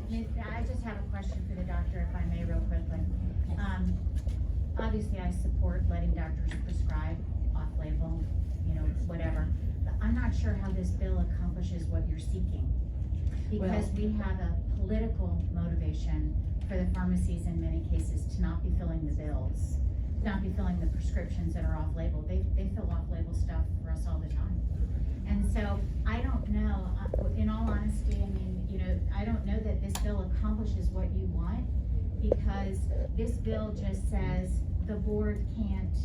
I just have a question for the doctor, if I may, real quickly. Obviously, I support letting doctors prescribe off-label, whatever. But I'm not sure how this bill accomplishes what you're seeking. Because we have a political motivation for the pharmacies in many cases to not be filling the bills, not be filling the prescriptions that are off-label. They fill off-label stuff for us all the time. And so I don't know, in all honesty, I don't know that this bill accomplishes what you want, because this bill just says the board can't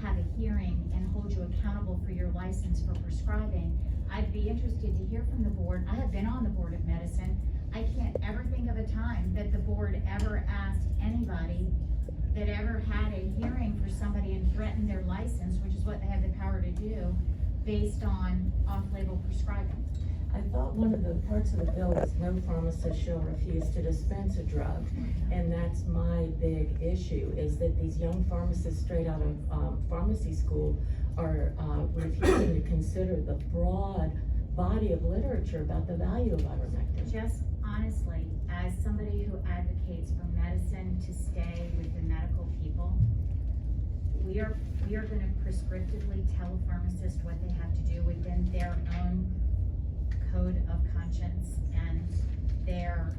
have a hearing and hold you accountable for your license for prescribing. I'd be interested to hear from the board. I have been on the board of medicine. I can't ever think of a time that the board ever asked anybody that ever had a hearing for somebody and threatened their license, which is what they have the power to do, based on off-label prescribing. I thought one of the parts of the bill was no pharmacist shall refuse to dispense a drug. And that's my big issue, is that these young pharmacists straight out of pharmacy school are refusing to consider the broad body of literature about the value of ivermectin. Just honestly, as somebody who advocates for medicine to stay with the medical people, we are going to prescriptively tell a pharmacist what they have to do within their own code of conscience and their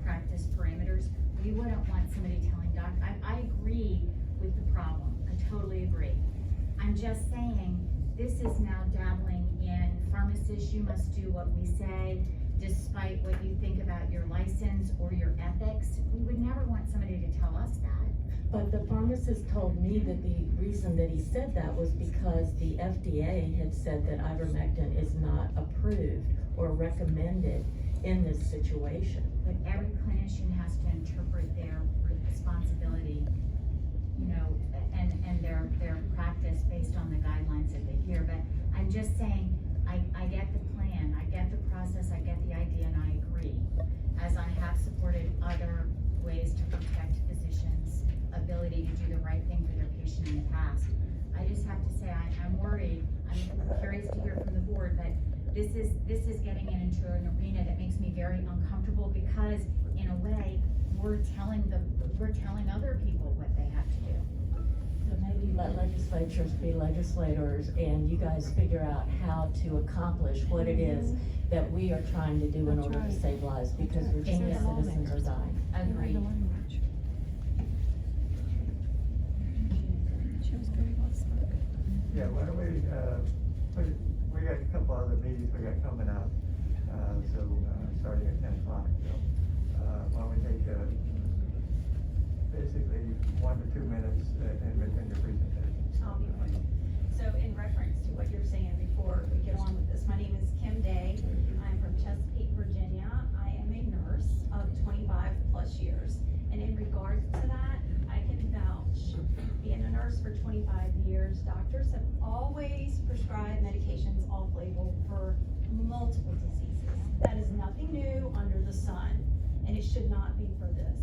practice parameters. We wouldn't want somebody telling doc. I agree with the problem. I totally agree. I'm just saying, this is now dabbling in pharmacists, you must do what we say, despite what you think about your license or your ethics. We would never want somebody to tell us that. But the pharmacist told me that the reason that he said that was because the FDA had said that ivermectin is not approved or recommended in this situation. But every clinician has to interpret their responsibility, and their practice based on the guidelines that they hear. But I'm just saying, I get the plan, I get the process, I get the idea, and I agree. As I have supported other ways to protect physicians' ability to do the right thing for their patient in the past. I just have to say, I'm worried. I'm curious to hear from the board, but this is getting into an arena that makes me very uncomfortable, because in a way, we're telling other people what they have to do. So maybe let legislatures be legislators, and you guys figure out how to accomplish what it is that we are trying to do in order to save lives, because Virginia citizens are dying. Agreed. Yeah, why don't we, we got a couple other meetings we got coming up, starting at 10 o'clock, so, why don't we take, basically 1 to 2 minutes in between your presentation. I'll be quick. So in reference to what you're saying before we get on with this, my name is Kim Day. I'm from Chesapeake, Virginia. I am a nurse of 25 plus years. And in regards to that, I can vouch. Being a nurse for 25 years, doctors have always prescribed medications off-label for multiple diseases. That is nothing new under the sun, and it should not be for this.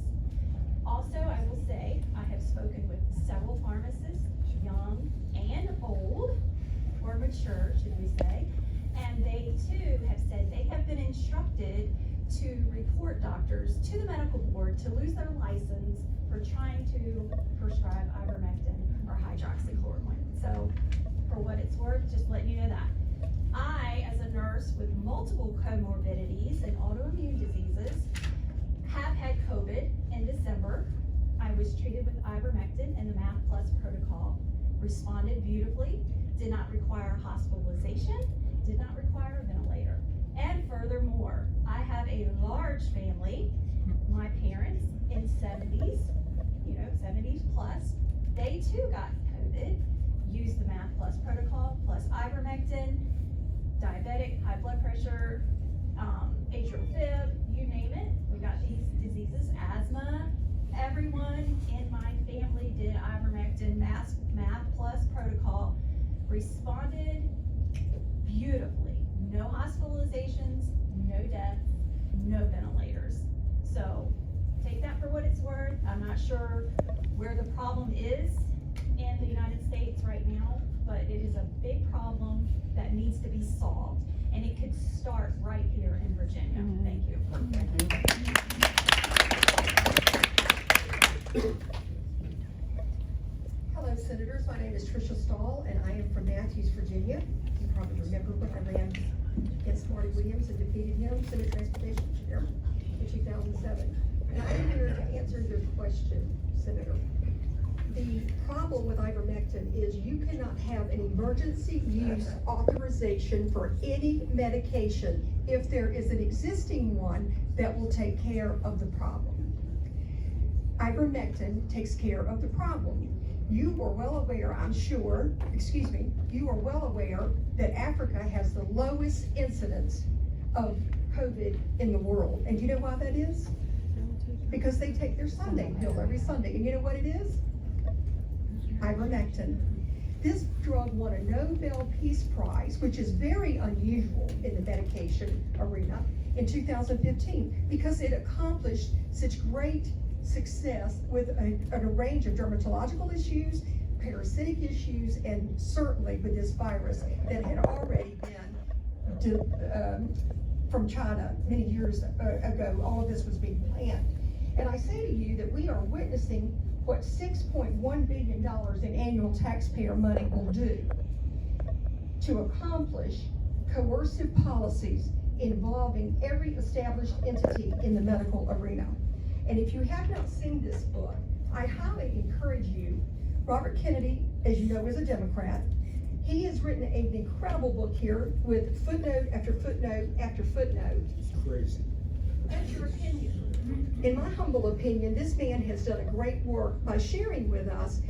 Also, I will say, I have spoken with several pharmacists, young and old, or mature, should we say, and they too have said they have been instructed to report doctors to the medical board to lose their license for trying to prescribe ivermectin or hydroxychloroquine. So, for what it's worth, just letting you know that. I, as a nurse with multiple comorbidities and autoimmune diseases, have had COVID in December. I was treated with ivermectin in the MAP Plus protocol, responded beautifully, did not require hospitalization, did not require a ventilator. And furthermore, I have a large family. My parents in 70s, 70s plus, they too got COVID, used the MAP Plus protocol, plus ivermectin, diabetic, high blood pressure, atrial fib, you name it. We got these diseases, asthma. Everyone in my family did ivermectin, MAP Plus protocol, responded beautifully. No hospitalizations, no deaths, no ventilators. So take that for what it's worth. I'm not sure where the problem is in the United States right now, but it is a big problem that needs to be solved. And it could start right here in Virginia. Thank you. Thank you. Hello, Senators. My name is Tricia Stahl, and I am from Matthews, Virginia. You probably remember when I ran against Marty Williams and defeated him, Senate Transportation Chair, in 2007. And I'm here to answer your question, Senator. The problem with ivermectin is you cannot have an emergency use authorization for any medication if there is an existing one that will take care of the problem. Ivermectin takes care of the problem. You are well aware, I'm sure, you are well aware that Africa has the lowest incidence of COVID in the world. And you know why that is? Because they take their Sunday pill every Sunday. And you know what it is? Ivermectin. This drug won a Nobel Peace Prize, which is very unusual in the medication arena, in 2015, because it accomplished such great success with a range of dermatological issues, parasitic issues, and certainly with this virus that had already been from China many years ago. All of this was being planned. And I say to you that we are witnessing what $6.1 billion in annual taxpayer money will do to accomplish coercive policies involving every established entity in the medical arena. And if you have not seen this book, I highly encourage you. Robert Kennedy, as you know, is a Democrat. He has written an incredible book here with footnote after footnote after footnote. It's crazy. That's your opinion. In my humble opinion, this man has done a great work by sharing with us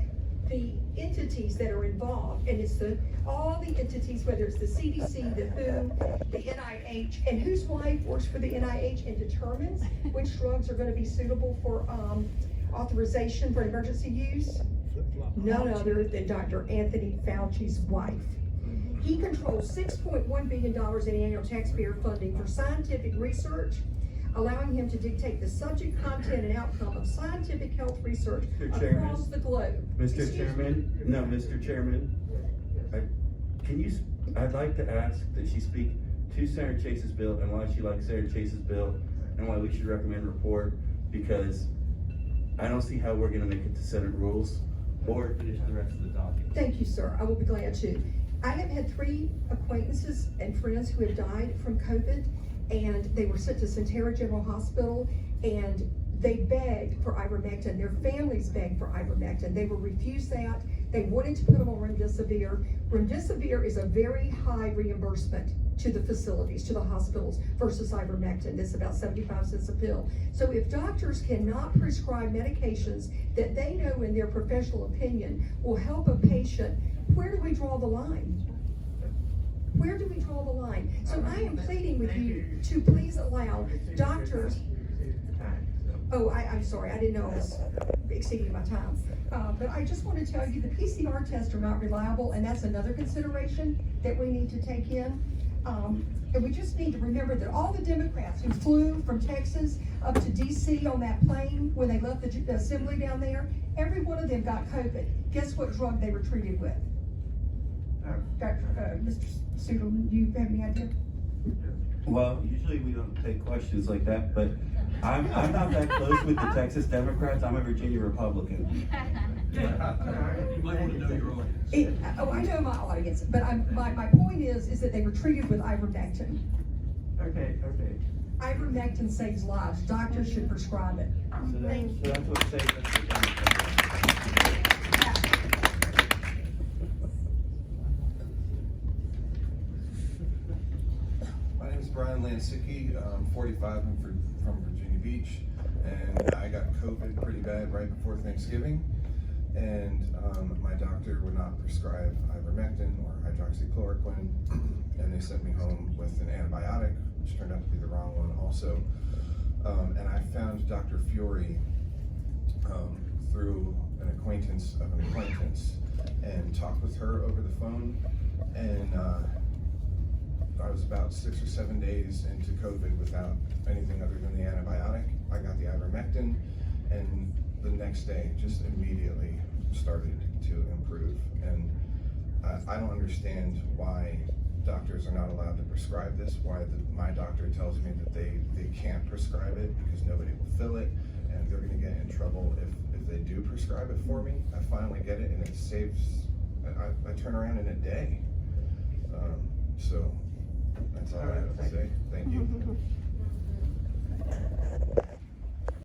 the entities that are involved, and it's all the entities, whether it's the CDC, the WHO, the NIH, and whose wife works for the NIH and determines which drugs are going to be suitable for authorization for emergency use? None other than Dr. Anthony Fauci's wife. He controls $6.1 billion in annual taxpayer funding for scientific research, allowing him to dictate the subject, content, and outcome of scientific health research across the globe. Mr. Chairman, I'd like to ask that she speak to Senator Chase's bill and why she likes Senator Chase's bill and why we should recommend report, because I don't see how we're gonna make it to Senate rules or finish the rest of the document. Thank you, sir. I will be glad to. I have had 3 acquaintances and friends who have died from COVID, and they were sent to Sentara General Hospital, and they begged for ivermectin. Their families begged for ivermectin. They were refused that. They wanted to put them on remdesivir. Remdesivir is a very high reimbursement to the facilities, to the hospitals, versus ivermectin. It's about 75 cents a pill. So if doctors cannot prescribe medications that they know in their professional opinion will help a patient, where do we draw the line? Where do we draw the line? So I am pleading with you to please allow doctors. Oh, I'm sorry, I didn't know I was exceeding my time. But I just want to tell you the PCR tests are not reliable, and that's another consideration that we need to take in. And we just need to remember that all the Democrats who flew from Texas up to DC on that plane when they left the assembly down there, every one of them got COVID. Guess what drug they were treated with? Mr. Sudol, do you have any idea? Well, usually we don't take questions like that, but I'm not that close with the Texas Democrats. I'm a Virginia Republican. You might want to know your audience. I know my audience, but my point is that they were treated with ivermectin. Okay. Ivermectin saves lives. Doctors should prescribe it. So that's what saves us the Democrats. My name is Brian Lansicki. I'm 45. I'm from Virginia Beach, and I got COVID pretty bad right before Thanksgiving. And my doctor would not prescribe ivermectin or hydroxychloroquine, and they sent me home with an antibiotic, which turned out to be the wrong one also. And I found Dr. Fiore through an acquaintance of an acquaintance, and talked with her over the phone. And I was about 6 or 7 days into COVID without anything other than the antibiotic. I got the ivermectin, and the next day just immediately started to improve. And I don't understand why doctors are not allowed to prescribe this, why my doctor tells me that they can't prescribe it because nobody will fill it, and they're gonna get in trouble if they do prescribe it for me, I finally get it and it saves, I turn around in a day. So, that's all I have to say. Thank you.